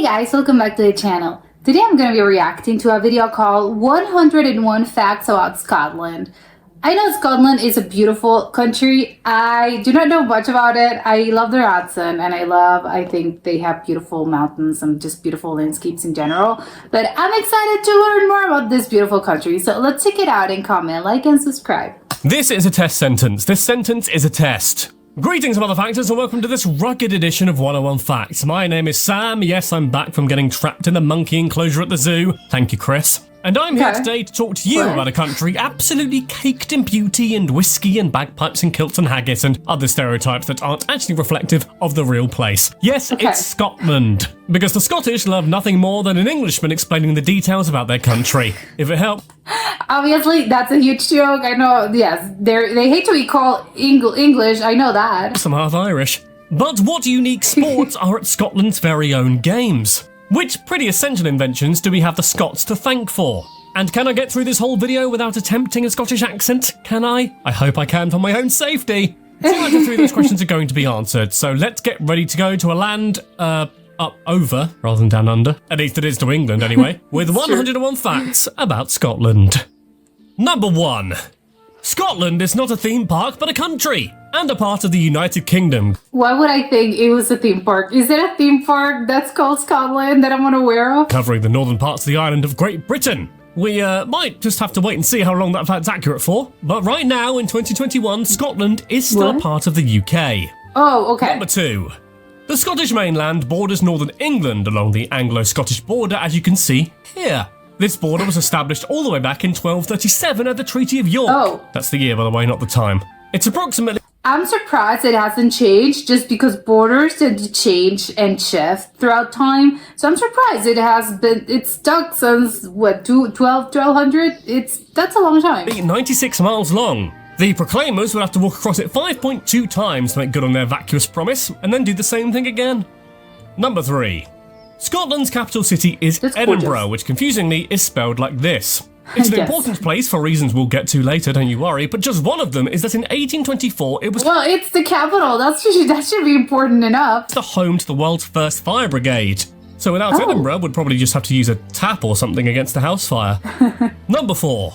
guys, welcome back to the channel. Today I'm going to be reacting to a video called 101 Facts About Scotland. I know Scotland is a beautiful country. I do not know much about it. I love their accent and I think they have beautiful mountains and just beautiful landscapes in general. But I'm excited to learn more about this beautiful country. So let's check it out and comment, like and subscribe. This is a test sentence. This sentence is a test. Greetings, mother factors, and welcome to this rugged edition of 101 Facts. My name is Sam. Yes, I'm back from getting trapped in the monkey enclosure at the zoo. Thank you, Chris. And I'm here today to talk to you about a country absolutely caked in beauty and whiskey and bagpipes and kilts and haggis and other stereotypes that aren't actually reflective of the real place. Yes, it's Scotland. Because the Scottish love nothing more than an Englishman explaining the details about their country. If it helps. Obviously, that's a huge joke. I know, yes. They hate to be called English. I know that. Some half Irish. But what unique sports are at Scotland's very own games? Which pretty essential inventions do we have the Scots to thank for? And can I get through this whole video without attempting a Scottish accent? Can I? I hope I can for my own safety. 2 out of 3 of those questions are going to be answered, so let's get ready to go to a land, up over, rather than down under. At least it is to England anyway, with 101 facts about Scotland. Number 1. Scotland is not a theme park, but a country, and a part of the United Kingdom. Why would I think it was a theme park? Is it a theme park that's called Scotland that I'm unaware of? Covering the northern parts of the island of Great Britain. We might just have to wait and see how long that fact's accurate for, but right now, in 2021, Scotland is still a part of the UK. Oh, okay. Number 2. The Scottish mainland borders northern England along the Anglo-Scottish border, as you can see here. This border was established all the way back in 1237 at the Treaty of York. Oh. That's the year, by the way, not the time. It's approximately... I'm surprised it hasn't changed, just because borders tend to change and shift throughout time. So I'm surprised it's stuck since, what, 1200? That's a long time. 96 miles long. The Proclaimers would have to walk across it 5.2 times to make good on their vacuous promise, and then do the same thing again. Number 3. Scotland's capital city is Edinburgh, which confusingly is spelled like this. It's an important place for reasons we'll get to later, don't you worry, but just one of them is that in 1824 it was... Well, it's the capital, that should be important enough. ...the home to the world's first fire brigade. So without Edinburgh, we'd probably just have to use a tap or something against a house fire. Number 4.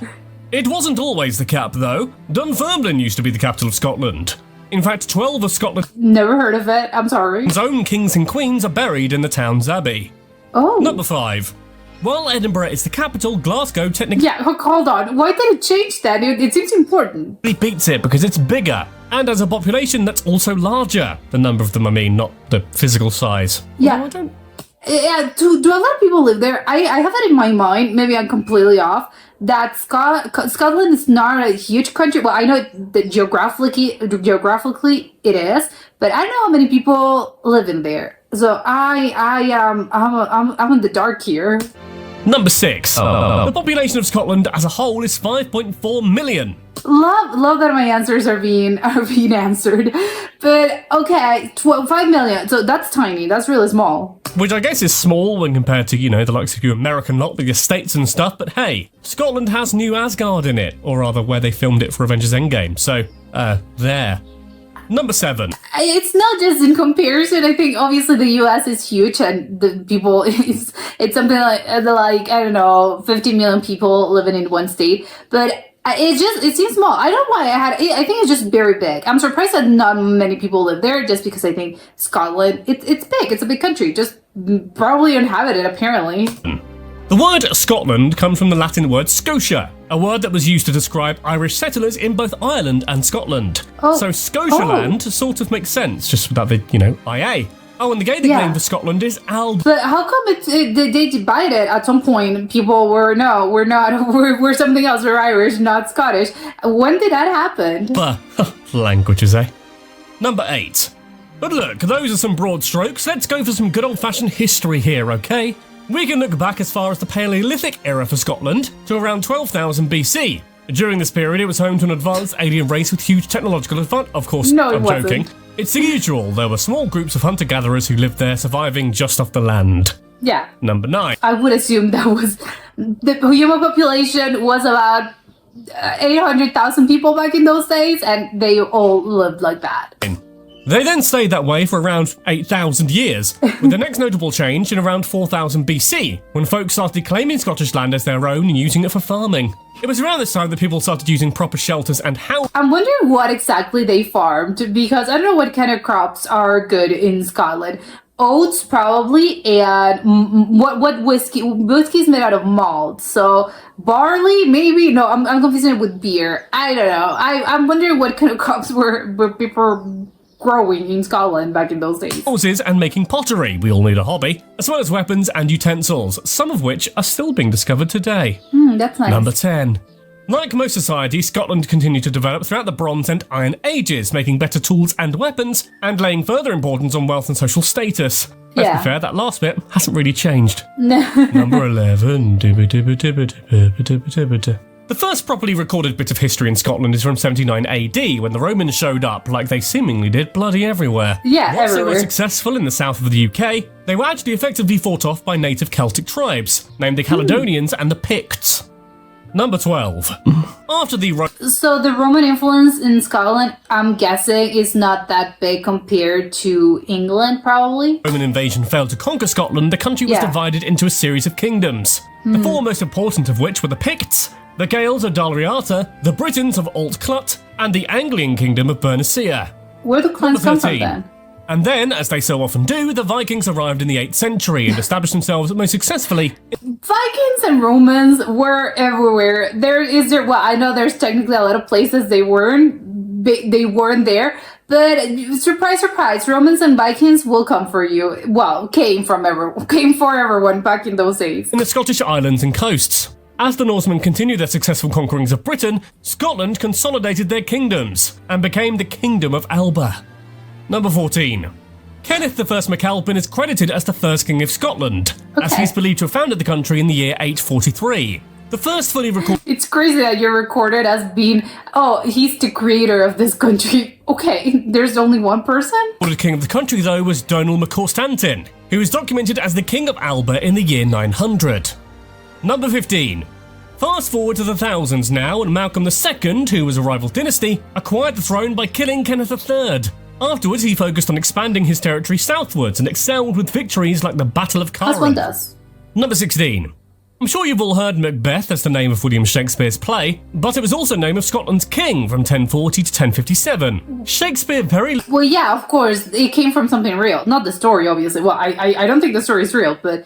It wasn't always the cap, though. Dunfermline used to be the capital of Scotland. In fact, 12 of Scotland's... Never heard of it, I'm sorry. ...own kings and queens are buried in the town's abbey. Oh. Number 5. While Edinburgh is the capital, Glasgow technically... Yeah, hold on. Why did it change that? It seems important. It beats it because it's bigger, and has a population that's also larger. The number of them, I mean, not the physical size. Yeah. No, I don't... Yeah, do a lot of people live there? I have it in my mind, maybe I'm completely off, that Scotland is not a huge country. Well, I know that geographically it is, but I don't know how many people live in there. So I'm in the dark here. Number 6. The population of Scotland as a whole is 5.4 million. Love that my answers are being answered. But okay, 5 million. So that's tiny. That's really small. Which I guess is small when compared to, you know, the likes of you American lot with your states and stuff. But hey, Scotland has New Asgard in it, or rather where they filmed it for Avengers Endgame. So, there. Number 7. It's not just in comparison. I think obviously the US is huge and the people it's something like I don't know, 50 million people living in one state. But it seems small. I don't know why I think it's just very big. I'm surprised that not many people live there, just because I think Scotland, it's big. It's a big country, just probably uninhabited apparently. The word Scotland comes from the Latin word Scotia, a word that was used to describe Irish settlers in both Ireland and Scotland. So Scotialand sort of makes sense, just without the, IA. Oh, and the Gaelic name for Scotland is Alb. But how come they divided at some point? People were, no, we're not, we're something else, we're Irish, not Scottish. When did that happen? Languages, eh? Number 8. But look, those are some broad strokes. Let's go for some good old-fashioned history here, okay? We can look back as far as the Paleolithic era for Scotland, to around 12,000 BC. During this period, it was home to an advanced alien race with huge technological advantage. Of course, no, I'm joking. It's the usual. There were small groups of hunter-gatherers who lived there, surviving just off the land. Yeah. Number 9. I would assume that was... The human population was about 800,000 people back in those days, and they all lived like that. They then stayed that way for around 8,000 years, with the next notable change in around 4000 BC, when folks started claiming Scottish land as their own and using it for farming. It was around this time that people started using proper shelters and houses. I'm wondering what exactly they farmed, because I don't know what kind of crops are good in Scotland. Oats, probably, and what whiskey? Whiskey's made out of malt, so barley, maybe? No, I'm confusing it with beer. I don't know. I'm wondering what kind of crops were people growing in Scotland back in those days. Houses and making pottery, we all need a hobby, as well as weapons and utensils, some of which are still being discovered today. That's nice. Number 10. Like most societies, Scotland continued to develop throughout the Bronze and Iron Ages, making better tools and weapons, and laying further importance on wealth and social status. Let's be fair, that last bit hasn't really changed. Number 11. The first properly recorded bit of history in Scotland is from 79 AD, when the Romans showed up, like they seemingly did, bloody everywhere. Yeah, Whilst they were everywhere. successful in the south of the UK, they were actually effectively fought off by native Celtic tribes, named the Caledonians and the Picts. Number 12. After the So the Roman influence in Scotland, I'm guessing, is not that big compared to England, probably. Roman invasion failed to conquer Scotland, the country was divided into a series of kingdoms. The four most important of which were the Picts, the Gaels of Dalriata, the Britons of Alt Clut, and the Anglian kingdom of Bernicia. Where do clans come from 13. then? And then, as they so often do, the Vikings arrived in the 8th century and established themselves most successfully. Vikings and Romans were everywhere. Well, I know there's technically a lot of places they weren't there, but surprise, surprise, Romans and Vikings will come for you. Well, came for everyone back in those days. In the Scottish islands and coasts. As the Norsemen continued their successful conquerings of Britain, Scotland consolidated their kingdoms and became the Kingdom of Alba. Number 14. Kenneth I MacAlpin is credited as the first King of Scotland, as he's believed to have founded the country in the year 843. The first fully recorded It's crazy that you're recorded as being, he's the creator of this country. Okay, there's only one person? king of the country, though, was Donal MacConstantin, who is documented as the King of Alba in the year 900. Number 15. Fast forward to the thousands now, and Malcolm II, who was a rival dynasty, acquired the throne by killing Kenneth III. Afterwards, he focused on expanding his territory southwards and excelled with victories like the Battle of Carron. As one does. Number 16. I'm sure you've all heard Macbeth as the name of William Shakespeare's play, but it was also the name of Scotland's king from 1040 to 1057. Shakespeare Well, yeah, of course, it came from something real. Not the story, obviously. Well, I don't think the story is real, but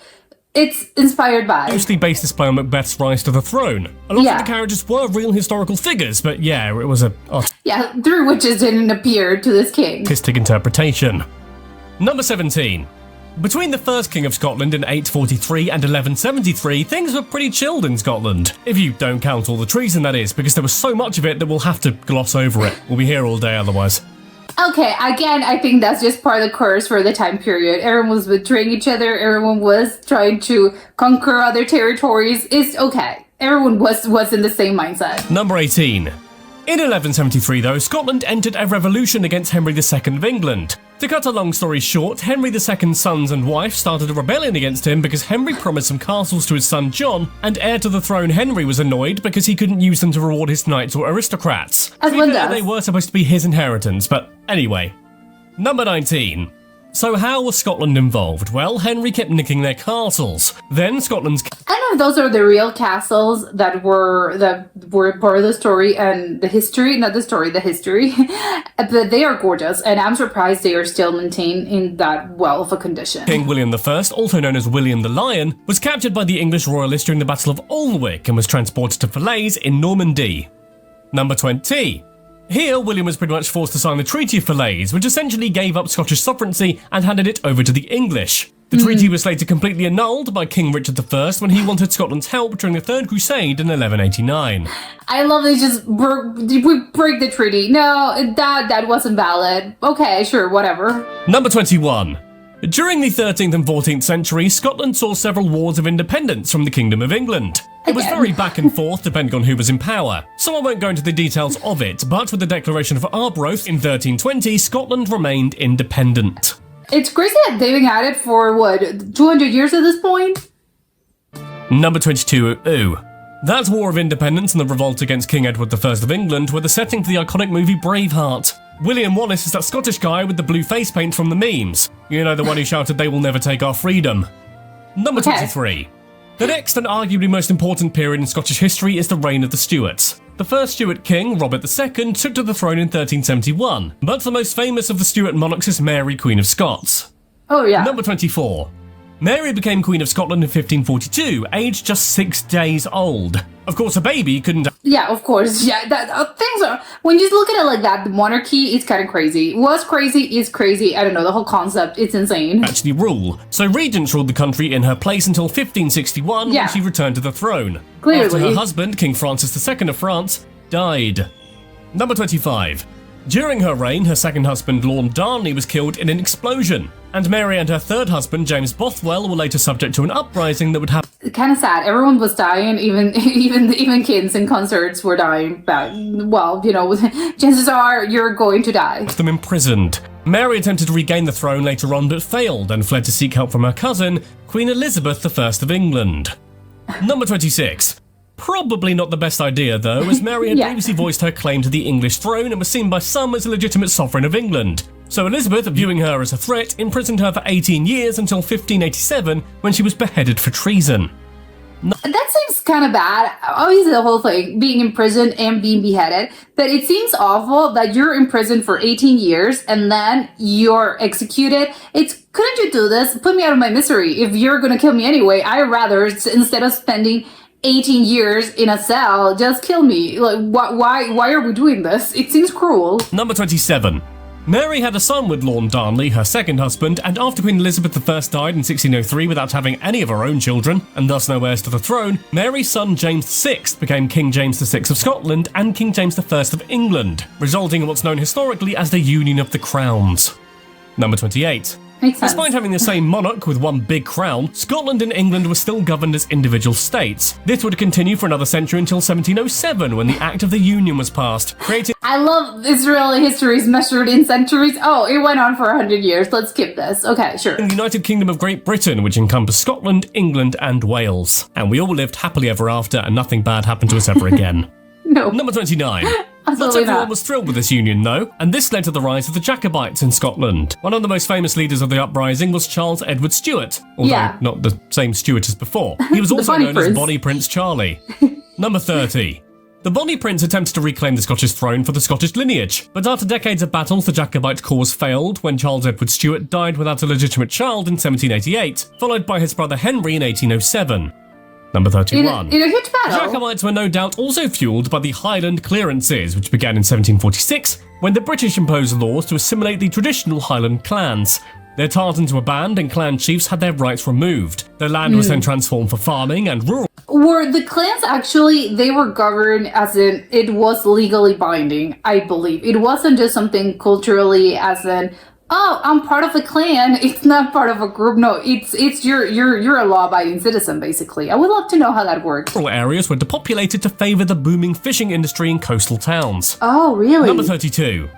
it's inspired by. loosely based this play on Macbeth's rise to the throne. A lot of the characters were real historical figures, but yeah, it was a Yeah, three witches didn't appear to this king. artistic interpretation. Number 17. Between the first King of Scotland in 843 and 1173, things were pretty chilled in Scotland. If you don't count all the treason, that is, because there was so much of it that we'll have to gloss over it. We'll be here all day otherwise. Okay, again, I think that's just part of the curse for the time period. Everyone was betraying each other. Everyone was trying to conquer other territories. It's okay. Everyone was in the same mindset. Number 18. In 1173, though, Scotland entered a revolution against Henry II of England. To cut a long story short, Henry II's sons and wife started a rebellion against him because Henry promised some castles to his son John, and heir to the throne Henry was annoyed because he couldn't use them to reward his knights or aristocrats. As one does. They were supposed to be his inheritance, but anyway. Number 19. So how was Scotland involved? Well, Henry kept nicking their castles. Then Scotland's I don't know if those are the real castles that were part of the story and the history, not the story, the history. But they are gorgeous, and I'm surprised they are still maintained in that well of a condition. King William I, also known as William the Lion, was captured by the English royalists during the Battle of Alnwick and was transported to Falaise in Normandy. Number 20. Here, William was pretty much forced to sign the Treaty of Falaise, which essentially gave up Scottish sovereignty and handed it over to the English. The treaty was later completely annulled by King Richard I when he wanted Scotland's help during the Third Crusade in 1189. I love they just we break the treaty. No, that wasn't valid. Okay, sure, whatever. Number 21. During the 13th and 14th centuries, Scotland saw several wars of independence from the Kingdom of England. It was very back and forth depending on who was in power, so I won't go into the details of it, but with the declaration of Arbroath in 1320, Scotland remained independent. It's crazy that they've been at it for, 200 years at this point? Number 22. That War of Independence and the revolt against King Edward I of England were the setting for the iconic movie Braveheart. William Wallace is that Scottish guy with the blue face paint from the memes. You know, the one who shouted, "They will never take our freedom." Number 23. The next and arguably most important period in Scottish history is the reign of the Stuarts. The first Stuart king, Robert II, took to the throne in 1371, but the most famous of the Stuart monarchs is Mary, Queen of Scots. Oh, yeah. Number 24. Mary became Queen of Scotland in 1542, aged just 6 days old. Of course, a baby couldn't Yeah, of course. Yeah, things are. When you look at it like that, the monarchy is kind of crazy. Was crazy, is crazy. I don't know, the whole concept, it's insane. actually rule, so regents ruled the country in her place until 1561 Yeah. when she returned to the throne. Clearly. After her husband, King Francis II of France, died. Number 25. During her reign, her second husband, Lord Darnley, was killed in an explosion, and Mary and her third husband, James Bothwell, were later subject to an uprising that would have Kind of sad. Everyone was dying. Even kids in concerts were dying. But, well, you know, chances are you're going to die. them imprisoned. Mary attempted to regain the throne later on but failed and fled to seek help from her cousin, Queen Elizabeth I of England. Number 26. Probably not the best idea though, as Mary had Yeah. previously voiced her claim to the English throne and was seen by some as a legitimate sovereign of England. So Elizabeth, viewing her as a threat, imprisoned her for 18 years until 1587 when she was beheaded for treason. That seems kind of bad. Obviously, the whole thing, being imprisoned and being beheaded. But it seems awful that you're imprisoned for 18 years and then you're executed. Couldn't you do this? Put me out of my misery. If you're going to kill me anyway, I'd rather, instead of spending 18 years in a cell, just kill me. Like, why are we doing this? It seems cruel. Number 27. Mary had a son with Lord Darnley, her second husband, and after Queen Elizabeth I died in 1603 without having any of her own children, and thus no heirs to the throne, Mary's son James VI became King James VI of Scotland and King James I of England, resulting in what's known historically as the Union of the Crowns. Number 28. Makes sense. Despite having the same monarch with one big crown, Scotland and England were still governed as individual states. This would continue for another century until 1707 when the Act of the Union was passed, creating I love Israeli histories measured in centuries. Oh, it went on for 100 years. Let's skip this. Okay, sure. the United Kingdom of Great Britain, which encompassed Scotland, England and Wales. And we all lived happily ever after and nothing bad happened to us ever again. No. Number 29. Not Absolutely everyone not. was thrilled with this union, though, and this led to the rise of the Jacobites in Scotland. One of the most famous leaders of the uprising was Charles Edward Stuart, although Yeah. not the same Stuart as before. He was also Bonnie known as Prince. Bonnie Prince Charlie. Number 30. The Bonnie Prince attempted to reclaim the Scottish throne for the Scottish lineage, but after decades of battles, the Jacobite cause failed when Charles Edward Stuart died without a legitimate child in 1788, followed by his brother Henry in 1807. Number 31. In a huge battle. Jacobites were no doubt also fueled by the Highland clearances, which began in 1746, when the British imposed laws to assimilate the traditional Highland clans. Their tartans were banned and clan chiefs had their rights removed. Their land was then transformed for farming and rural. Were the clans actually, they were governed as in, it was legally binding, I believe. It wasn't just something culturally as in, oh, I'm part of a clan, it's not part of a group. No, you're a law-abiding citizen, basically. I would love to know how that works. Areas were depopulated to favour the booming fishing industry in coastal towns. Oh, really? Number 32.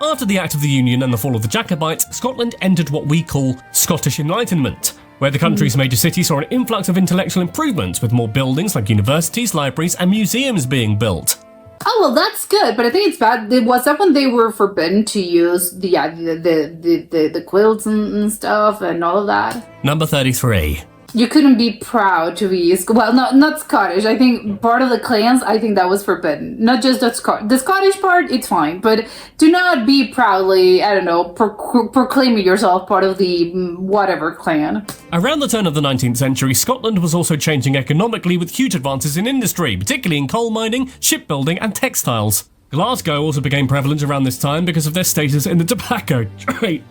After the Act of the Union and the fall of the Jacobites, Scotland entered what we call Scottish Enlightenment, where the country's major cities saw an influx of intellectual improvements with more buildings like universities, libraries and museums being built. Oh, well, that's good, but I think it's bad. Was that when they were forbidden to use the quilts and stuff and all of that? Number 33. You couldn't be proud to be, well, not Scottish. I think part of the clans, I think that was forbidden. Not just the Scottish part, it's fine. But do not be proudly, I don't know, proclaiming yourself part of the whatever clan. Around the turn of the 19th century, Scotland was also changing economically with huge advances in industry, particularly in coal mining, shipbuilding and textiles. Glasgow also became prevalent around this time because of their status in the tobacco trade.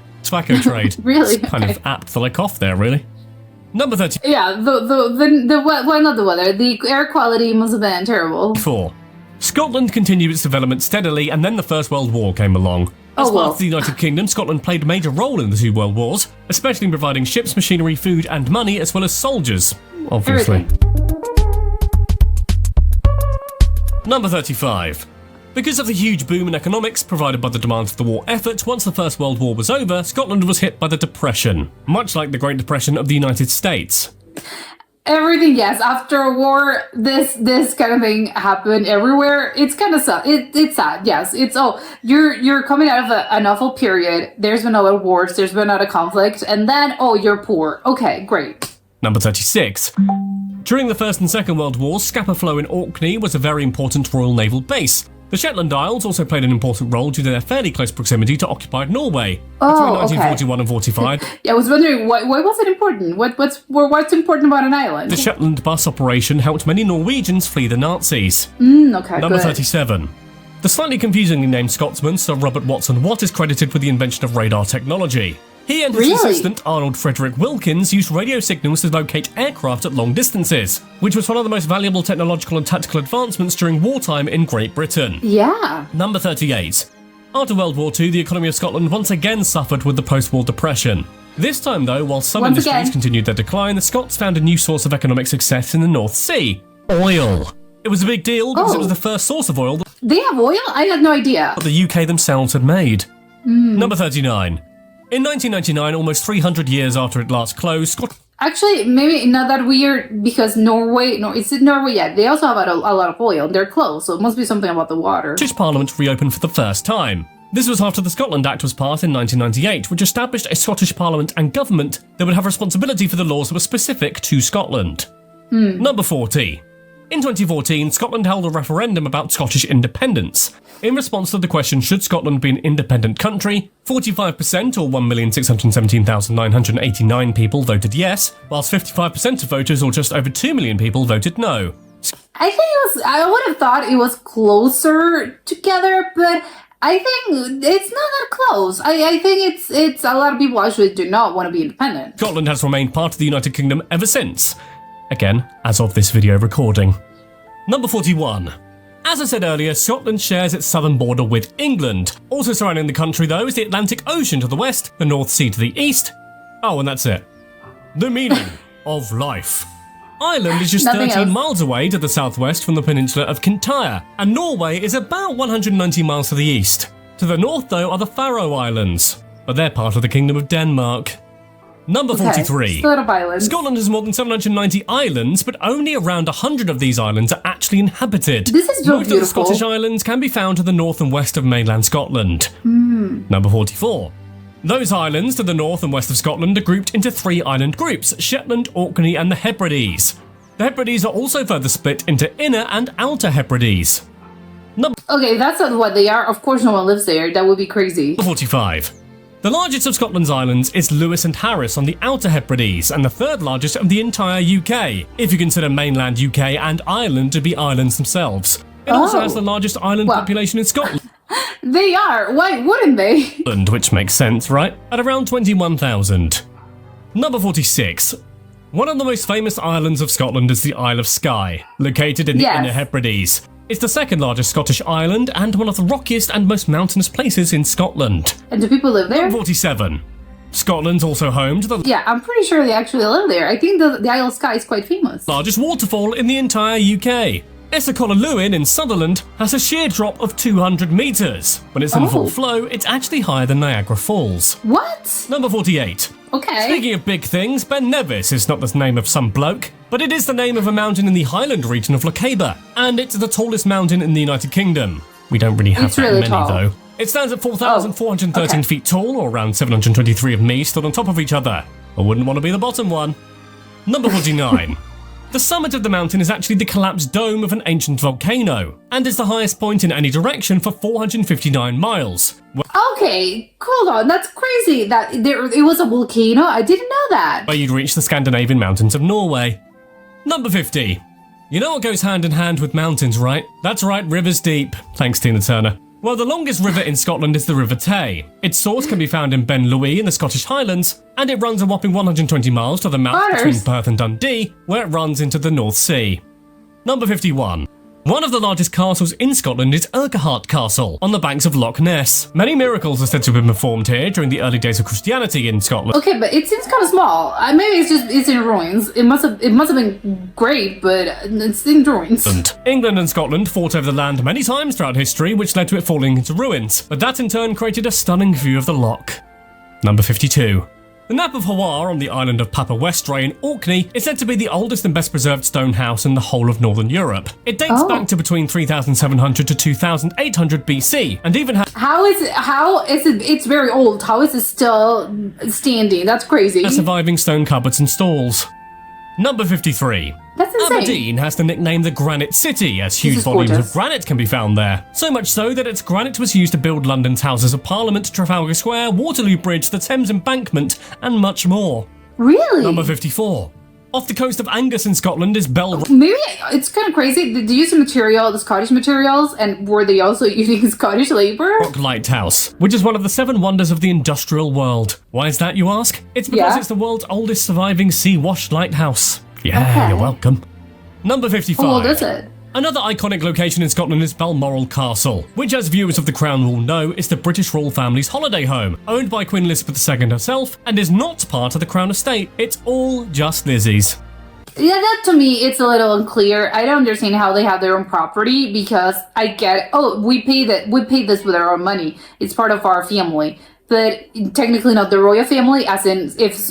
Really? It's kind of apt that I coughed there, really. Number 34. Yeah, well, not the weather. The air quality must have been terrible. Scotland continued its development steadily, and then the First World War came along. As Oh, well. part of the United Kingdom, Scotland played a major role in the two world wars, especially in providing ships, machinery, food, and money, as well as soldiers. Obviously. Everything. Number 35. Because of the huge boom in economics provided by the demands of the war effort, once the First World War was over, Scotland was hit by the Depression, much like the Great Depression of the United States. Everything, yes. After a war, this kind of thing happened everywhere. It's kind of sad. It's sad, yes. It's you're coming out of an awful period. There's been a lot of wars. There's been a lot of conflict, and then you're poor. Okay, great. Number 36. During the First and Second World Wars, Scapa Flow in Orkney was a very important Royal Naval base. The Shetland Isles also played an important role due to their fairly close proximity to occupied Norway between 1941 and 45. Yeah, I was wondering why was it important? What's important about an island? The Shetland bus operation helped many Norwegians flee the Nazis. Okay, Number good. 37. The slightly confusingly named Scotsman Sir Robert Watson Watt is credited with the invention of radar technology. He and his assistant, Arnold Frederick Wilkins, used radio signals to locate aircraft at long distances, which was one of the most valuable technological and tactical advancements during wartime in Great Britain. Yeah. Number 38. After World War II, the economy of Scotland once again suffered with the post-war depression. This time, though, while some industries continued their decline, the Scots found a new source of economic success in the North Sea: oil. It was a big deal because it was the first source of oil They have oil? I had no idea. that the UK themselves had made. Number 39. In 1999, almost 300 years after it last closed, Actually, maybe not that weird because Norway. No, is it Norway? Yeah, they also have a lot of oil. They're close, so it must be something about the water. Scottish Parliament reopened for the first time. This was after the Scotland Act was passed in 1998, which established a Scottish Parliament and government that would have responsibility for the laws that were specific to Scotland. Number 40. In 2014, Scotland held a referendum about Scottish independence. In response to the question, should Scotland be an independent country, 45% or 1,617,989 people voted yes, whilst 55% of voters, or just over 2 million people, voted no. I would have thought it was closer together, but I think it's not that close. I think it's a lot of people actually do not want to be independent. Scotland has remained part of the United Kingdom ever since. Again, as of this video recording. Number 41. As I said earlier, Scotland shares its southern border with England. Also surrounding the country, though, is the Atlantic Ocean to the west, the North Sea to the east. Oh, and that's it. The meaning of life. Ireland is just 13 miles away to the southwest from the peninsula of Kintyre, and Norway is about 190 miles to the east. To the north, though, are the Faroe Islands, but they're part of the Kingdom of Denmark. Number 43. Still of islands. Scotland has more than 790 islands, but only around 100 of these islands are actually inhabited. This is so Most beautiful. of the Scottish islands can be found to the north and west of mainland Scotland. Number 44. Those islands to the north and west of Scotland are grouped into 3 island groups: Shetland, Orkney and the Hebrides. The Hebrides are also further split into Inner and Outer Hebrides. Okay, that's not what they are. Of course no one lives there. That would be crazy. 45. The largest of Scotland's islands is Lewis and Harris on the Outer Hebrides, and the third largest of the entire UK, if you consider mainland UK and Ireland to be islands themselves. It also has the largest island population in Scotland. They are. Why wouldn't they? Which makes sense, right? At around 21,000. Number 46. One of the most famous islands of Scotland is the Isle of Skye, located in the Inner Hebrides. It's the second largest Scottish island and one of the rockiest and most mountainous places in Scotland. And do people live there? 47. Scotland's also home to the Yeah, I'm pretty sure they actually live there. I think the Isle of Skye is quite famous. largest waterfall in the entire UK. Essacolluin in Sutherland has a sheer drop of 200 metres. When it's in full flow, it's actually higher than Niagara Falls. What? Number 48. Okay. Speaking of big things, Ben Nevis is not the name of some bloke, but it is the name of a mountain in the Highland region of Lochaber, and it's the tallest mountain in the United Kingdom. We don't really have that many, though. It stands at 4,413 feet tall, or around 723 of me stood on top of each other. I wouldn't want to be the bottom one. Number 49. The summit of the mountain is actually the collapsed dome of an ancient volcano, and is the highest point in any direction for 459 miles. Okay, hold on. That's crazy. That it was a volcano. I didn't know that. Where you'd reach the Scandinavian mountains of Norway. Number 50. You know what goes hand in hand with mountains, right? That's right, rivers deep. Thanks, Tina Turner. Well, the longest river in Scotland is the River Tay. Its source can be found in Ben Louis in the Scottish Highlands, and it runs a whopping 120 miles to the mouth between Perth and Dundee, where it runs into the North Sea. Number 51. One of the largest castles in Scotland is Urquhart Castle, on the banks of Loch Ness. Many miracles are said to have been performed here during the early days of Christianity in Scotland. Okay, but it seems kind of small. Maybe it's in ruins. It must have been great, but it's in ruins. England and Scotland fought over the land many times throughout history, which led to it falling into ruins, but that in turn created a stunning view of the loch. Number 52. The Nap of Hawar on the island of Papa Westray in Orkney is said to be the oldest and best preserved stone house in the whole of northern Europe. It dates back to between 3700 to 2800 BC and even has it's very old. How is it still standing? That's crazy. surviving stone cupboards and stalls. Number 53. That's insane. Aberdeen has the nickname the Granite City, as huge is volumes gorgeous. of granite can be found there. So much so that its granite was used to build London's Houses of Parliament, Trafalgar Square, Waterloo Bridge, the Thames Embankment, and much more. Really? Number 54. Off the coast of Angus in Scotland is Bell Maybe it's kind of crazy. Did they use the Scottish materials, and were they also using Scottish labor? Rock Lighthouse, which is one of the 7 wonders of the industrial world. Why is that, you ask? It's because it's the world's oldest surviving sea-washed lighthouse. Yeah, you're welcome. Number 55. How old is it? Another iconic location in Scotland is Balmoral Castle, which, as viewers of The Crown will know, is the British royal family's holiday home, owned by Queen Elizabeth II herself, and is not part of the Crown estate. It's all just Lizzie's. Yeah, that to me, it's a little unclear. I don't understand how they have their own property, because I get, we pay this with our own money. It's part of our family. But technically not the royal family, as in if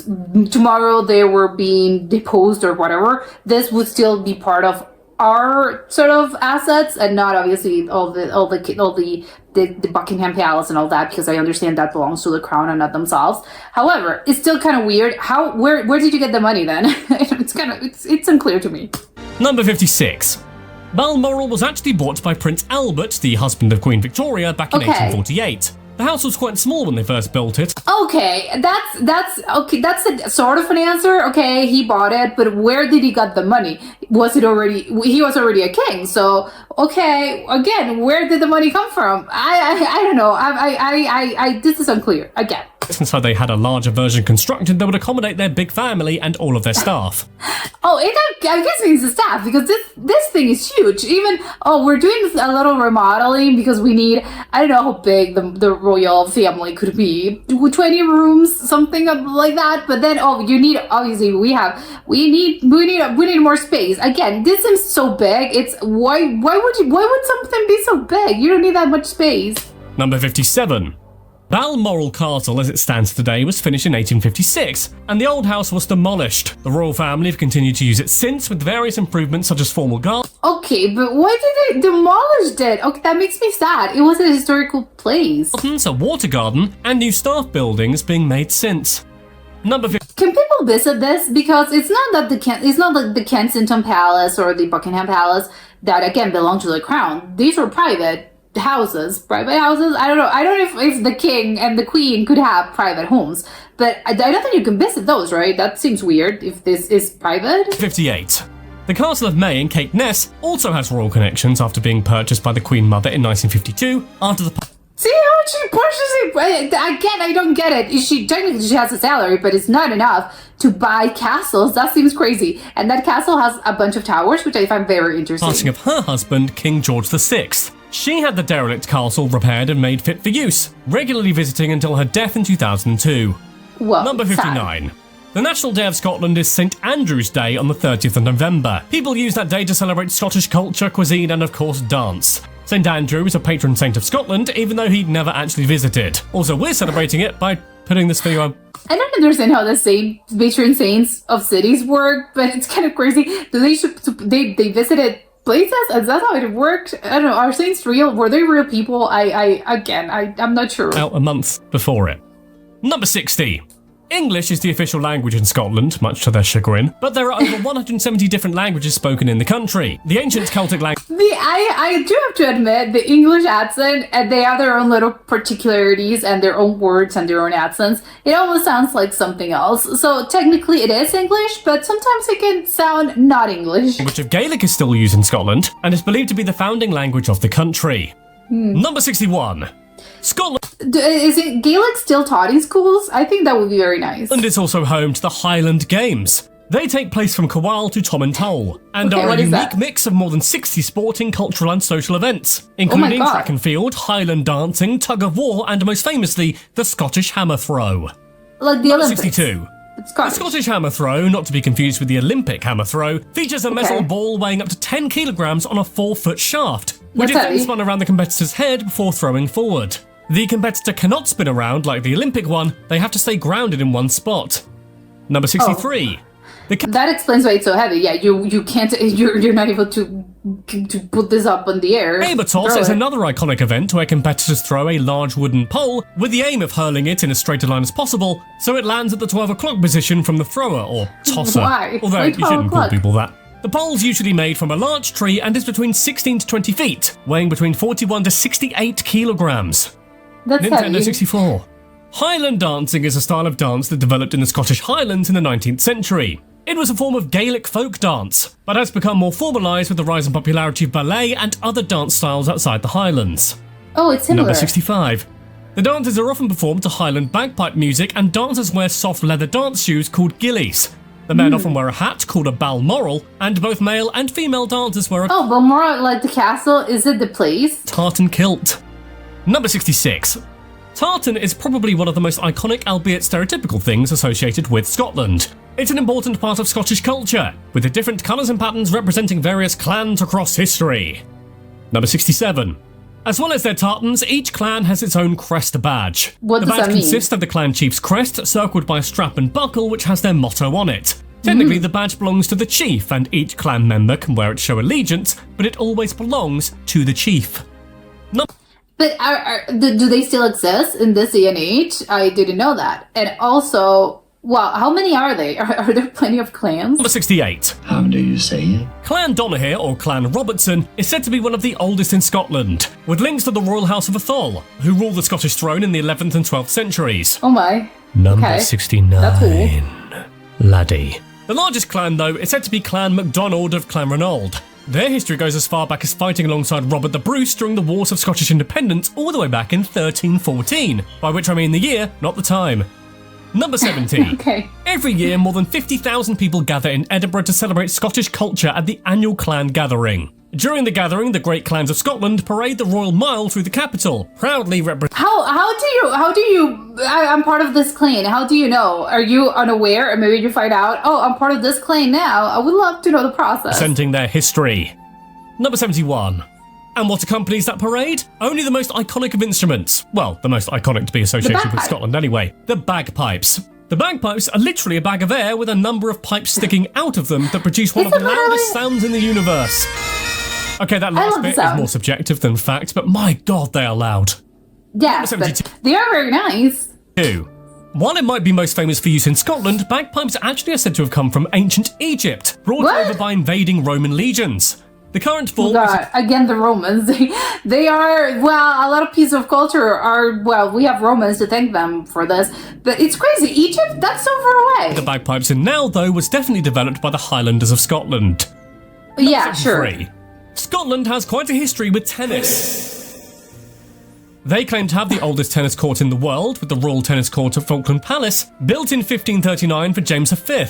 tomorrow they were being deposed or whatever, this would still be part of our sort of assets, and not obviously all the Buckingham Palace and all that, because I understand that belongs to the crown and not themselves. However, it's still kind of weird. Where did you get the money then? it's unclear to me. Number 56. Balmoral was actually bought by Prince Albert, the husband of Queen Victoria, back in 1848. The house was quite small when they first built it. Okay, that's a sort of an answer. Okay, he bought it, but where did he got the money? He was already a king, so okay, again, where did the money come from? I don't know. This is unclear again. Since they had a larger version constructed that would accommodate their big family and all of their staff. I guess means the staff, because this thing is huge. Even we're doing a little remodeling because we need, I don't know how big the royal family could be, 20 rooms, something like that. But then you need, obviously we need more space. Again, this seems so big. It's why would something be so big? You don't need that much space. Number 57. Balmoral Castle, as it stands today, was finished in 1856, and the old house was demolished. The royal family have continued to use it since, with various improvements such as formal gardens. Okay, but why did they demolish it? Okay, that makes me sad. It was a historical place. A water garden, and new staff buildings being made since. Number 50. Can people visit this? Because it's not like the Kensington Palace or the Buckingham Palace that again belong to the crown. These were private houses. I don't know if the king and the queen could have private homes, but I don't think you can visit those, right? That seems weird if this is private. 58. The Castle of May in Cape Ness also has royal connections after being purchased by the Queen Mother in 1952 after the... See how she pushes it? Again, I don't get it. Technically she has a salary, but it's not enough to buy castles. That seems crazy. And that castle has a bunch of towers, which I find very interesting. Passing of her husband, King George VI. She had the derelict castle repaired and made fit for use, regularly visiting until her death in 2002. Whoa, Number 59. Sad. The National Day of Scotland is St Andrew's Day on the 30th of November. People use that day to celebrate Scottish culture, cuisine, and of course dance. St Andrew is a patron saint of Scotland, even though he'd never actually visited. Also, we're celebrating it by putting this video up. I don't understand how the patron saints of cities work, but it's kind of crazy. They visited places? Is that how it worked? I don't know. Are saints real? Were they real people? I'm not sure. Out a month before it. Number 60. English is the official language in Scotland, much to their chagrin, but there are over 170 different languages spoken in the country. The ancient Celtic language... I do have to admit, the English accent, and they have their own little particularities and their own words and their own accents. It almost sounds like something else. So technically it is English, but sometimes it can sound not English. The language of Gaelic is still used in Scotland, and is believed to be the founding language of the country. Number 61. Scotland... Is it Gaelic still taught in schools? I think that would be very nice. And it's also home to the Highland Games. They take place from Kawal to Tomintoul, and are a unique mix of more than 60 sporting, cultural and social events, including track and field, Highland dancing, tug of war, and most famously, the Scottish hammer throw. Like the Olympics. 62. The Scottish hammer throw, not to be confused with the Olympic hammer throw, features a metal ball weighing up to 10 kilograms on a 4-foot shaft, which is then spun around the competitor's head before throwing forward. The competitor cannot spin around like the Olympic one, they have to stay grounded in one spot. Number 63. That explains why it's so heavy. Yeah, you can't. You're not able to put this up in the air. Saber toss Throw is it. another iconic event where competitors throw a large wooden pole with the aim of hurling it in as straight a line as possible, so it lands at the 12 o'clock position from the thrower or tosser. Why? Although Why you 12 shouldn't call o'clock? people that. The pole's usually made from a large tree and is between 16 to 20 feet, weighing between 41 to 68 kilograms. That's Nintendo heavy. 64. Highland dancing is a style of dance that developed in the Scottish Highlands in the 19th century. It was a form of Gaelic folk dance, but has become more formalised with the rise in popularity of ballet and other dance styles outside the Highlands. Oh, it's similar. Number 65. The dances are often performed to Highland bagpipe music, and dancers wear soft leather dance shoes called gillies. The men often wear a hat called a balmoral, and both male and female dancers wear a Oh, Balmoral, like the castle, is it the place? tartan kilt. Number 66. Tartan is probably one of the most iconic, albeit stereotypical things associated with Scotland. It's an important part of Scottish culture, with the different colours and patterns representing various clans across history. Number 67. As well as their tartans, each clan has its own crest badge. What the does badge that mean? consists of the clan chief's crest, circled by a strap and buckle which has their motto on it. Technically, the badge belongs to the chief, and each clan member can wear it to show allegiance, but it always belongs to the chief. But do they still exist in this day and age? I didn't know that. And also, wow, how many are they? Are there plenty of clans? Number 68. How do you say it? Clan Donaghy, or Clan Robertson, is said to be one of the oldest in Scotland, with links to the royal house of Atholl, who ruled the Scottish throne in the 11th and 12th centuries. Oh my. Number Okay. 69. That's cool. Laddie. The largest clan, though, is said to be Clan MacDonald of Clanranald. Their history goes as far back as fighting alongside Robert the Bruce during the Wars of Scottish Independence all the way back in 1314, by which I mean the year, not the time. Number 70. Okay. Every year, more than 50,000 people gather in Edinburgh to celebrate Scottish culture at the annual clan gathering. During the gathering, the great clans of Scotland parade the Royal Mile through the capital, proudly representing. How do you I'm part of this clan. How do you know? Are you unaware? Or maybe you find out, oh, I'm part of this clan now. I would love to know the process. Their history. Number 71. And what accompanies that parade? Only the most iconic of instruments. Well, the most iconic to be associated with bagpipe. Scotland anyway. The bagpipes. The bagpipes are literally a bag of air with a number of pipes sticking out of them that produce one of the Is it really? loudest sounds in the universe. Okay, that last love the bit is sound. more subjective than fact, but my god, they are loud. Yes, Number but 72. they are very nice. 2. While it might be most famous for use in Scotland, bagpipes actually are said to have come from ancient Egypt, brought What? over by invading Roman legions. The current form is God, again, the Romans. They are, well, a lot of pieces of culture are, well, we have Romans to thank them for this. But it's crazy. Egypt, that's so far away. the bagpipes in now, though, was definitely developed by the Highlanders of Scotland. Yeah, sure. 3. Scotland has quite a history with tennis. They claim to have the oldest tennis court in the world, with the Royal Tennis Court of Falkland Palace, built in 1539 for James V.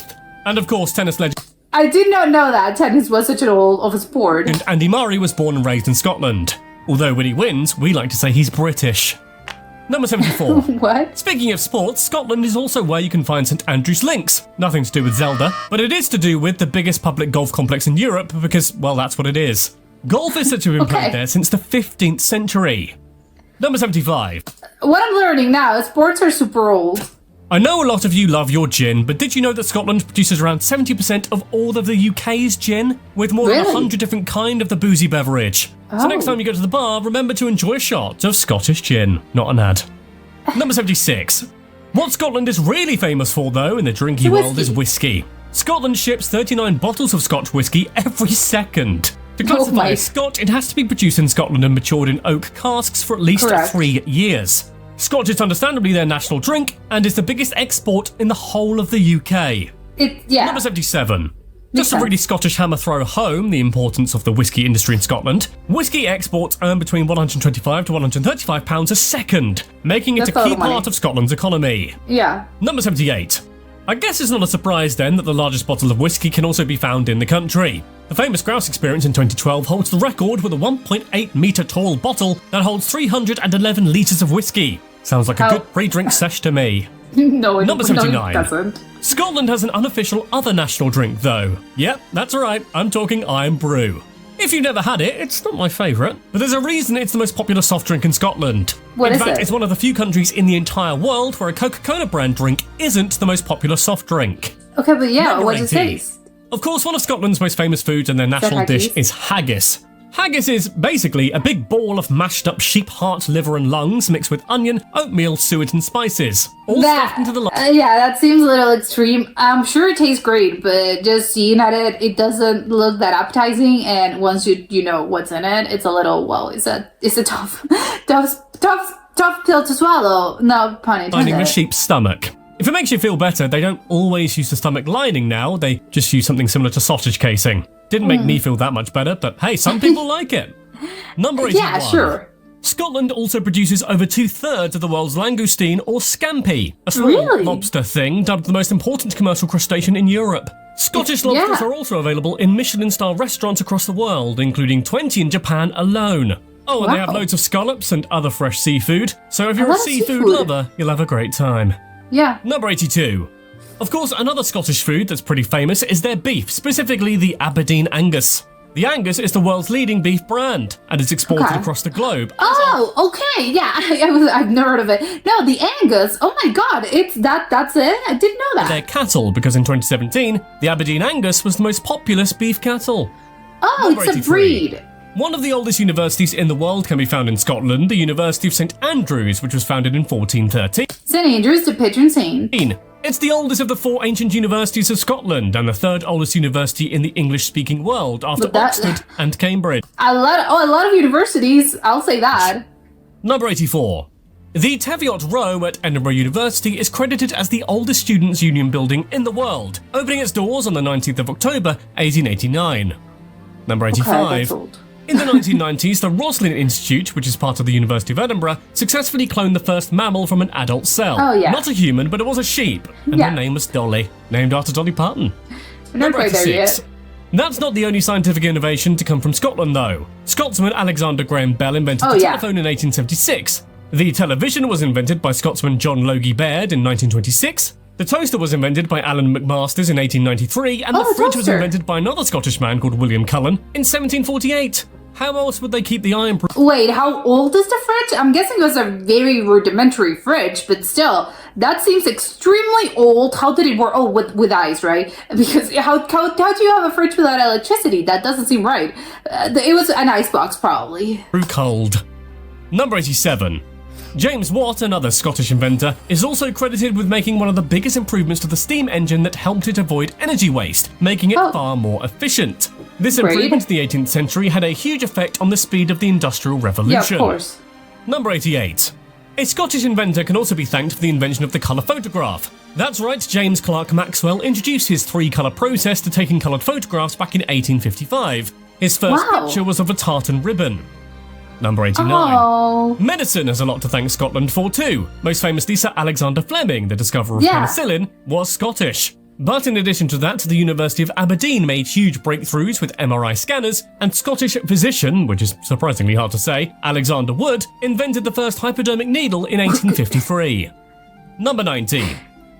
And of course, tennis legend I did not know that tennis was such an old of a sport. Andy Murray was born and raised in Scotland. Although when he wins, we like to say he's British. Number 74. What? Speaking of sports, Scotland is also where you can find St Andrews Links. Nothing to do with Zelda, but it is to do with the biggest public golf complex in Europe because, well, that's what it is. Golf is said to have been Okay. played there since the 15th century. Number 75. What I'm learning now is sports are super old. I know a lot of you love your gin, but did you know that Scotland produces around 70% of all of the UK's gin? With more than Really? 100 different kind of the boozy beverage. So next Oh. time you go to the bar, remember to enjoy a shot of Scottish gin, not an ad. Number 76. What Scotland is really famous for, though, in the drinky The world whiskey. is whiskey. Scotland ships 39 bottles of Scotch whiskey every second. To classify my. as Scotch, it has to be produced in Scotland and matured in oak casks for at least Correct. 3 years. Scotch is understandably their national drink and is the biggest export in the whole of the UK. Yeah. Number 77. Just to sense. really Scottish hammer throw home the importance of the whisky industry in Scotland, whisky exports earn between £125 to £135 a second, making it That's a a lot key of money. part of Scotland's economy. Yeah. Number 78. I guess it's not a surprise then that the largest bottle of whiskey can also be found in the country. The famous Grouse Experience in 2012 holds the record with a 1.8 metre tall bottle that holds 311 litres of whiskey. Sounds like a How- good pre-drink sesh to me. No, it, Number no, 79. it doesn't. Scotland has an unofficial other national drink though. Yep, that's right, I'm talking Iron Brew. If you've never had it, it's not my favourite. But there's a reason it's the most popular soft drink in Scotland. What in is fact, it? it's one of the few countries in the entire world where a Coca-Cola brand drink isn't the most popular soft drink. Okay, but yeah, Number what does it 18. taste? Of course, one of Scotland's most famous foods and their national dish haggis? is haggis. Haggis is basically a big ball of mashed up sheep heart, liver and lungs mixed with onion, oatmeal, suet and spices. All stuffed into the Yeah, that seems a little extreme. I'm sure it tastes great, but just seeing at it, it doesn't look that appetizing. And once you know what's in it, it's a little, well, it's a tough pill to swallow. No pun lining the intended. sheep's stomach. If it makes you feel better, they don't always use the stomach lining now, they just use something similar to sausage casing. Didn't make me feel that much better, but hey, some people like it. Number 81. Yeah, sure. Scotland also produces over 2/3 of the world's langoustine or scampi, a small Really? lobster thing dubbed the most important commercial crustacean in Europe. Scottish lobsters Yeah. are also available in Michelin-star restaurants across the world, including 20 in Japan alone. Oh, and they have Wow. loads of scallops and other fresh seafood, so if you're a love seafood seafood. lover, you'll have a great time. Yeah. Number 82. Of course, another Scottish food that's pretty famous is their beef, specifically the Aberdeen Angus. The Angus is the world's leading beef brand and is exported Okay. across the globe. Oh, okay. Yeah, I've never heard of it. No, the Angus. Oh my God, it's that's it. I didn't know that. Their cattle, because in 2017, the Aberdeen Angus was the most populous beef cattle. Oh, Number it's a 83. breed. One of the oldest universities in the world can be found in Scotland, the University of St Andrews, which was founded in 1413. St Andrews, the patron saint. It's the oldest of the 4 ancient universities of Scotland and the 3rd oldest university in the English-speaking world after But that- Oxford and Cambridge. A lot of universities. I'll say that. Number 84. The Teviot Row at Edinburgh University is credited as the oldest students' union building in the world, opening its doors on the 19th of October, 1889. Number 85. Okay, that's old. In the 1990s, the Roslin Institute, which is part of the University of Edinburgh, successfully cloned the first mammal from an adult cell. Oh, yeah. Not a human, but it was a sheep, and Yeah. her name was Dolly, named after Dolly Parton. We're not quite there 86. yet. That's not the only scientific innovation to come from Scotland, though. Scotsman Alexander Graham Bell invented Oh, the yeah. telephone in 1876. The television was invented by Scotsman John Logie Baird in 1926. The toaster was invented by Alan McMasters in 1893, and the Oh, fridge was toaster. invented by another Scottish man called William Cullen in 1748. How else would they keep the iron proof? Wait, how old is the fridge? I'm guessing it was a very rudimentary fridge, but still, that seems extremely old. How did it work? Oh, with ice, right? Because how do you have a fridge without electricity? That doesn't seem right. It was an icebox, probably. Cold. Number 87. James Watt, another Scottish inventor, is also credited with making one of the biggest improvements to the steam engine that helped it avoid energy waste, making it Oh. far more efficient. This Great. improvement in the 18th century had a huge effect on the speed of the Industrial Revolution. Yeah, of course. Number 88. A Scottish inventor can also be thanked for the invention of the colour photograph. That's right, James Clerk Maxwell introduced his 3-colour process to taking coloured photographs back in 1855. His first Wow. picture was of a tartan ribbon. Number 89. Oh, Medicine has a lot to thank Scotland for too. Most famously, Sir Alexander Fleming, the discoverer of Yeah. penicillin, was Scottish. But in addition to that, the University of Aberdeen made huge breakthroughs with MRI scanners, and Scottish physician, which is surprisingly hard to say, Alexander Wood, invented the first hypodermic needle in 1853. Number 19.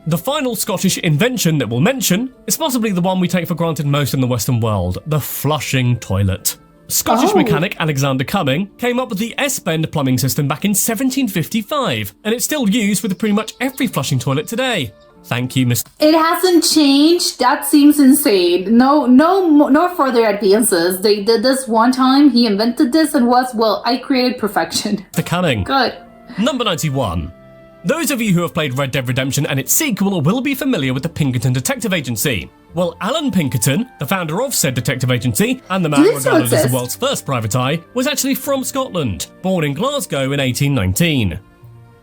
The final Scottish invention that we'll mention is possibly the one we take for granted most in the Western world, the flushing toilet. Scottish Oh. mechanic Alexander Cumming came up with the S-bend plumbing system back in 1755, and it's still used with pretty much every flushing toilet today. Thank you, Mr. it hasn't changed. That seems insane. No further advances. They did this one time. He invented this and I created perfection. Cumming. Good. Number 91. Those of you who have played Red Dead Redemption and its sequel will be familiar with the Pinkerton Detective Agency. Well, Alan Pinkerton, the founder of said detective agency, and the man Do they still regarded as the exist? world's first private eye, was actually from Scotland, born in Glasgow in 1819.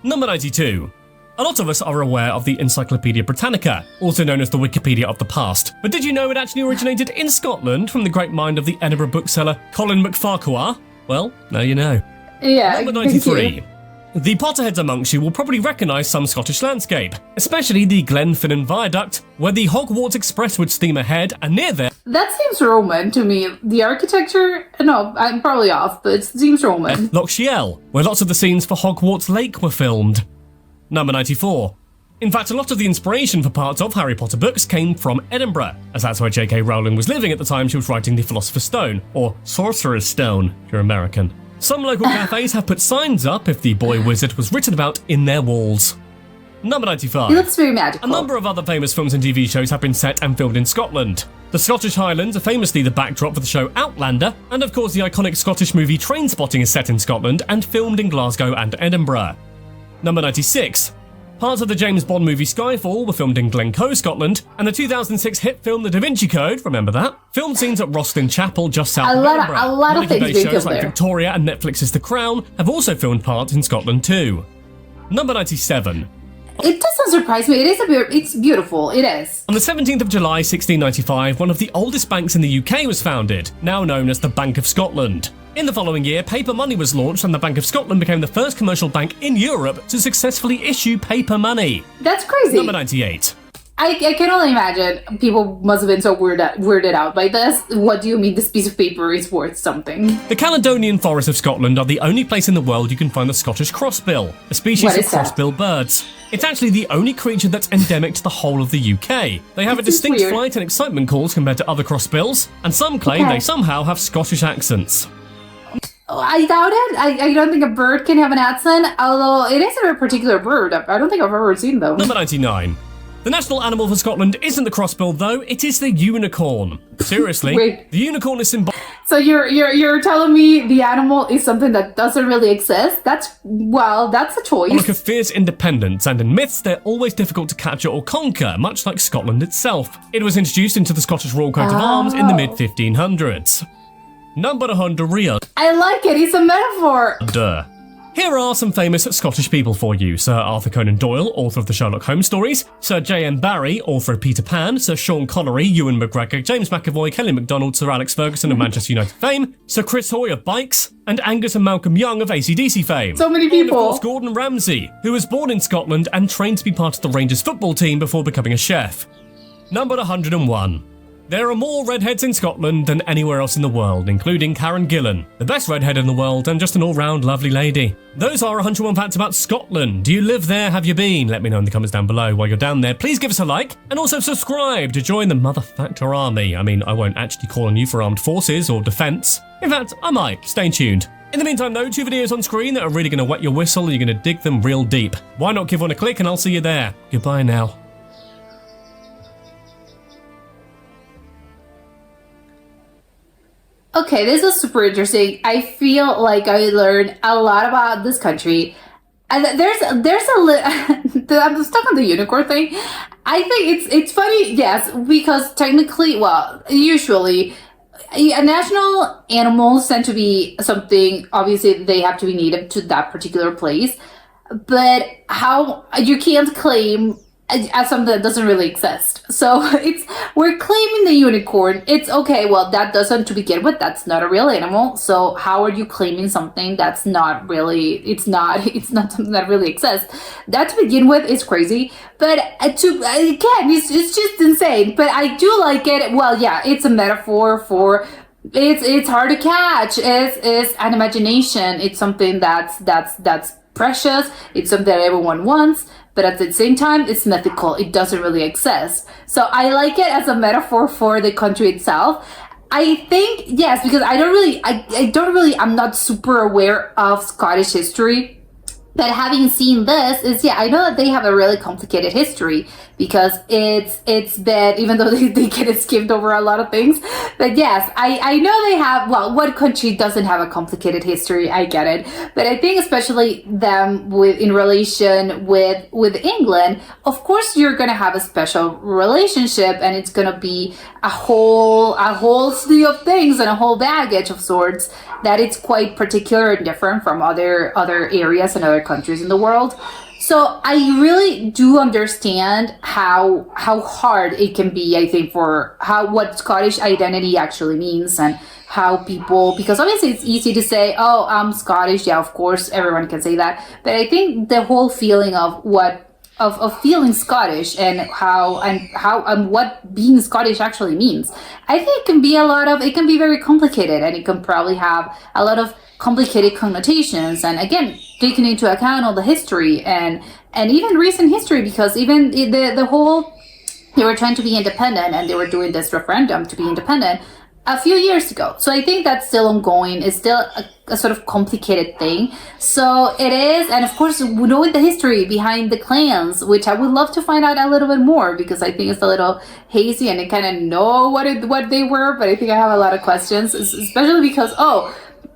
Number 92. A lot of us are aware of the Encyclopedia Britannica, also known as the Wikipedia of the past. But did you know it actually originated in Scotland from the great mind of the Edinburgh bookseller Colin McFarquhar? Well, now you know. Yeah. Number thank you. 93. The Potterheads amongst you will probably recognise some Scottish landscape, especially the Glenfinnan Viaduct, where the Hogwarts Express would steam ahead, and near there, That seems Roman to me. The architecture, no, I'm probably off, but it seems Roman. Loch Shiel, where lots of the scenes for Hogwarts Lake were filmed. Number 94. In fact, a lot of the inspiration for parts of Harry Potter books came from Edinburgh, as that's where J.K. Rowling was living at the time she was writing The Philosopher's Stone, or Sorcerer's Stone, if you're American. Some local cafes have put signs up if the boy wizard was written about in their walls. Number 95. It looks very magical. A number of other famous films and TV shows have been set and filmed in Scotland. The Scottish Highlands are famously the backdrop for the show Outlander, and of course the iconic Scottish movie Trainspotting is set in Scotland and filmed in Glasgow and Edinburgh. Number 96. Parts of the James Bond movie Skyfall were filmed in Glencoe, Scotland, and the 2006 hit film The Da Vinci Code, remember that? Filmed scenes at Rosslyn Chapel just south of Edinburgh. A lot of things being shows filmed like there. Victoria and Netflix's The Crown have also filmed parts in Scotland too. Number 97. It doesn't surprise me. It's beautiful. It is. On the 17th of July 1695, one of the oldest banks in the UK was founded, now known as the Bank of Scotland. In the following year, paper money was launched and the Bank of Scotland became the first commercial bank in Europe to successfully issue paper money. That's crazy. Number 98. I can only imagine people must have been so weirded out by this. What do you mean this piece of paper is worth something? The Caledonian Forests of Scotland are the only place in the world you can find the Scottish crossbill, a species What of is that? crossbill birds. It's actually the only creature that's endemic to the whole of the UK. They have a This is distinct weird. flight and excitement calls compared to other crossbills, and some claim Okay. they somehow have Scottish accents. Oh, I doubt it. I don't think a bird can have an accent, although it is a very particular bird. I don't think I've ever seen them. Number 99. The national animal for Scotland isn't the crossbill though, it is the unicorn. Seriously, Wait. the unicorn is symbolic So you're telling me the animal is something that doesn't really exist? That's a choice. of fierce independence, and in myths they're always difficult to capture or conquer, much like Scotland itself. It was introduced into the Scottish Royal Coat of Arms in the Oh. mid-1500s. Number 100. I like it. It's a metaphor. Here are some famous Scottish people for you. Sir Arthur Conan Doyle, author of the Sherlock Holmes stories. Sir J.M. Barrie, author of Peter Pan. Sir Sean Connery, Ewan McGregor, James McAvoy, Kelly MacDonald, Sir Alex Ferguson of Manchester United fame. Sir Chris Hoy of Bikes. And Angus and Malcolm Young of AC/DC fame. So many And people. of course Gordon Ramsay, who was born in Scotland and trained to be part of the Rangers football team before becoming a chef. Number 101. There are more redheads in Scotland than anywhere else in the world, including Karen Gillan, the best redhead in the world and just an all-round lovely lady. Those are 101 facts about Scotland. Do you live there? Have you been? Let me know in the comments down below. While you're down there, please give us a like and also subscribe to join the Mother Factor Army. I mean, I won't actually call on you for armed forces or defence. In fact, I might. Stay tuned. In the meantime though, 2 videos on screen that are really going to wet your whistle and you're going to dig them real deep. Why not give one a click and I'll see you there. Goodbye now. Okay, this is super interesting. I feel like I learned a lot about this country. And there's I'm stuck on the unicorn thing. I think it's funny, yes, because technically, well, usually national animals tend to be something, obviously they have to be native to that particular place. But how you can't claim as something that doesn't really exist. So we're claiming the unicorn. It's okay, well, that doesn't, to begin with, that's not a real animal. So how are you claiming something that's not really, it's not something that really exists? That to begin with is crazy. But it's just insane. But I do like it. Well, yeah, it's a metaphor for, it's hard to catch. It's an imagination. It's something that's precious. It's something that everyone wants. But at the same time, it's mythical. It doesn't really exist. So I like it as a metaphor for the country itself. I think, yes, because I'm not super aware of Scottish history. But having seen this I know that they have a really complicated history because it's been, even though they get skimmed over a lot of things. But yes, I know they have, well, what country doesn't have a complicated history? I get it. But I think especially them in relation with England, of course you're going to have a special relationship and it's going to be a whole slew of things and a whole baggage of sorts that it's quite particular and different from other areas and other countries in the world. So I really do understand how hard it can be, I think, for what Scottish identity actually means and how people, because obviously it's easy to say, oh, I'm Scottish. Yeah, of course, everyone can say that. But I think the whole feeling of feeling Scottish and what being Scottish actually means, I think it can be very complicated and it can probably have a lot of complicated connotations. And again, taking into account all the history and and even recent history, because even the whole, they were trying to be independent and they were doing this referendum to be independent a few years ago. So I think that's still ongoing. It's still a sort of complicated thing. So it is, and of course, knowing the history behind the clans, which I would love to find out a little bit more, because I think it's a little hazy and I kind of know what they were, but I think I have a lot of questions, especially because,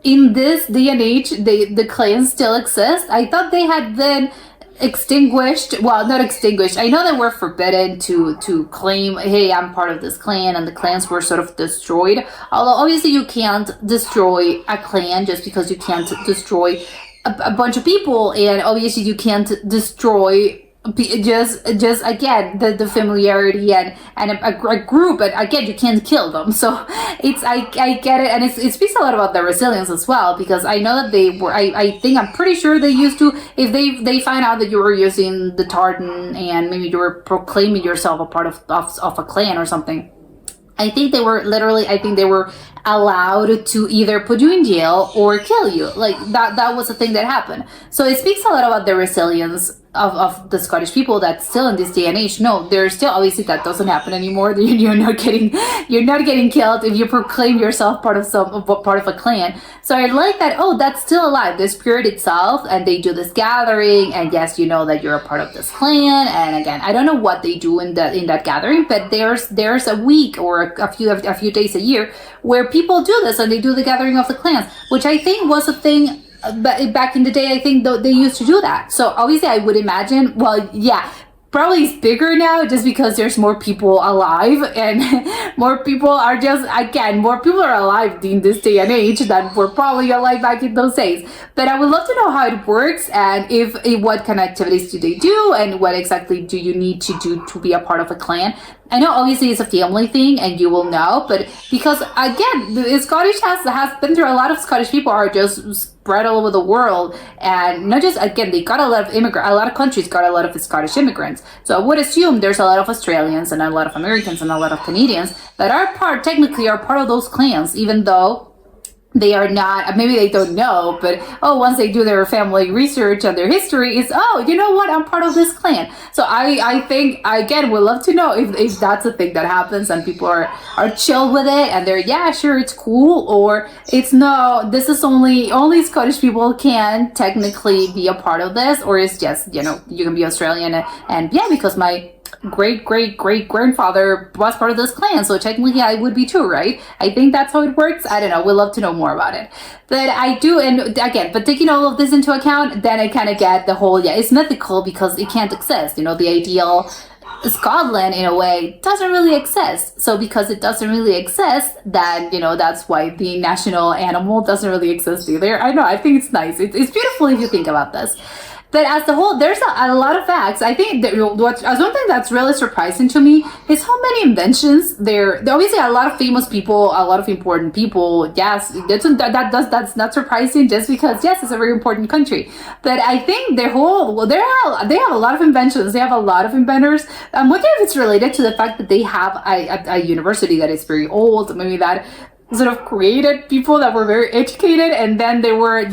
in this day and age, the clans still exist. I thought they had been extinguished. Well, not extinguished. I know they were forbidden to claim, hey, I'm part of this clan, and the clans were sort of destroyed. Although obviously you can't destroy a clan just because you can't destroy a bunch of people, and obviously you can't destroy just again the familiarity and a group, but again you can't kill them. So it's I get it, and it speaks a lot about their resilience as well, because I know that they were, I'm pretty sure they used to, if they find out that you were using the tartan and maybe you were proclaiming yourself a part of a clan or something, I think they were allowed to either put you in jail or kill you. Like that was a thing that happened. So it speaks a lot about the resilience of the Scottish people, that still in this day and age, no, there's still, obviously that doesn't happen anymore. You're not getting killed if you proclaim yourself part of a clan. So I like that, that's still alive, the spirit itself, and they do this gathering, and yes, you know that you're a part of this clan. And again, I don't know what they do in that gathering, but there's a week or a few days a year where people do this, and they do the gathering of the clans, which I think was a thing back in the day. I think they used to do that. So obviously I would imagine, well, yeah, probably it's bigger now just because there's more people alive, and more people are alive in this day and age than were probably alive back in those days. But I would love to know how it works, and if what kind of activities do they do, and what exactly do you need to do to be a part of a clan. I know obviously it's a family thing and you will know, but because again, the Scottish has been through, a lot of Scottish people are just spread all over the world, and not just, again, they got a lot of countries got a lot of Scottish immigrants. So I would assume there's a lot of Australians and a lot of Americans and a lot of Canadians that technically are part of those clans, even though they are not, maybe they don't know, but once they do their family research and their history, it's, you know what, I'm part of this clan. So I think, again, would love to know if that's a thing that happens and people are chill with it, and they're, yeah, sure, it's cool, or it's, no, this is only Scottish people can technically be a part of this, or it's just, you can be Australian, and yeah, because my great grandfather was part of this clan, so technically I would be too, right? I think that's how it works. I don't know, we'd love to know more about it. But I do, and again, but taking all of this into account, then I kind of get the whole, it's mythical because it can't exist. The ideal Scotland, in a way, doesn't really exist. So because it doesn't really exist, then, that's why the national animal doesn't really exist either. I know, I think it's nice. It's beautiful if you think about this. But as a whole, there's a lot of facts. I think that one thing that's really surprising to me is how many inventions there. Obviously, a lot of famous people, a lot of important people. Yes, that's not surprising, just because yes, it's a very important country. But I think they have a lot of inventions. They have a lot of inventors. I'm wondering if it's related to the fact that they have a university that is very old. Maybe that sort of created people that were very educated, and then they were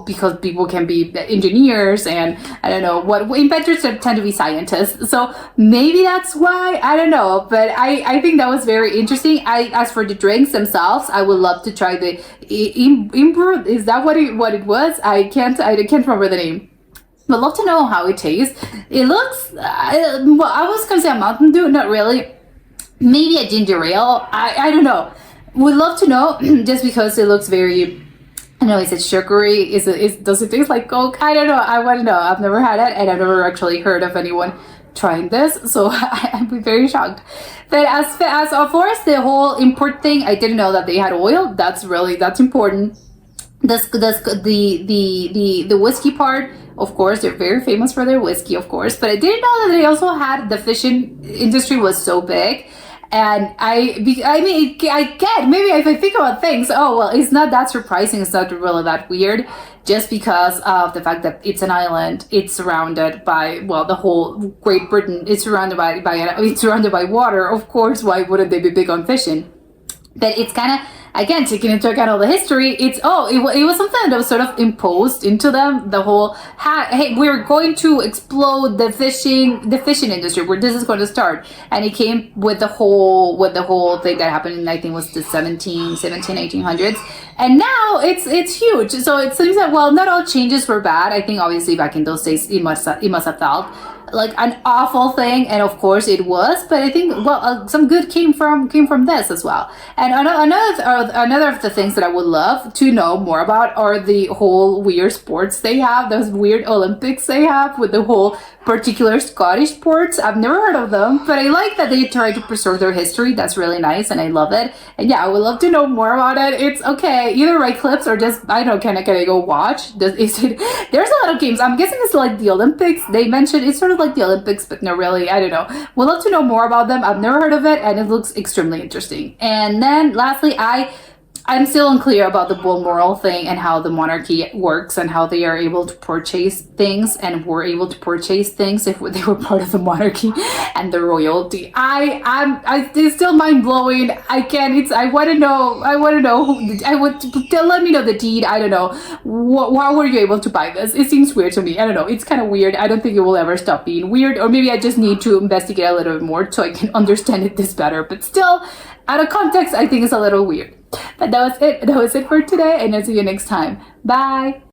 because people can be engineers, and I don't know what inventors tend to be scientists, so maybe that's why, I don't know. But I think that was very interesting. As for the drinks themselves, I would love to try the Imber. Is that what it was? I can't remember the name. I'd love to know how it tastes. It looks I was gonna say a Mountain Dew, not really. Maybe a ginger ale. I don't know. Would love to know, just because it looks very, I know, is it sugary? Does it taste like Coke? I don't know. I want to know. I've never had it, and I've never actually heard of anyone trying this, so I'd be very shocked. But as far as the whole import thing, I didn't know that they had oil. That's important. The whiskey part, of course, they're very famous for their whiskey, of course. But I didn't know that they also had, the fishing industry was so big. And I get, maybe if I think about things, it's not that surprising, it's not really that weird, just because of the fact that it's an island, it's surrounded by, the whole Great Britain is surrounded by water, of course, why wouldn't they be big on fishing? But it's kind of, again, taking into account all the history, it was something that was sort of imposed into them. The whole, hey, we're going to explode the fishing industry, where this is going to start. And it came with the whole thing that happened in, I think it was the 1800s. And now it's huge. So it seems that, well, not all changes were bad. I think obviously back in those days it must have felt like an awful thing, and of course it was, but I think, well, some good came from this as well. And another of the things that I would love to know more about are the whole weird sports they have, those weird Olympics they have with the whole particular Scottish sports. I've never heard of them, but I like that they try to preserve their history. That's really nice, and I love it. And yeah, I would love to know more about it. It's okay, either write clips or just, I don't know, can I go watch? There's a lot of games. I'm guessing it's like the Olympics. They mentioned it's sort of like the Olympics, but no, really, I don't know. Would love to know more about them. I've never heard of it, and it looks extremely interesting. And then lastly, I'm still unclear about the Balmoral thing and how the monarchy works and how they are able to purchase things and were able to purchase things if they were part of the monarchy and the royalty. It's still mind blowing. I want to know. Let me know the deed. I don't know. How were you able to buy this? It seems weird to me. I don't know. It's kind of weird. I don't think it will ever stop being weird, or maybe I just need to investigate a little bit more so I can understand it this better. But still, out of context, I think it's a little weird. But that was it for today, and I'll see you next time. Bye!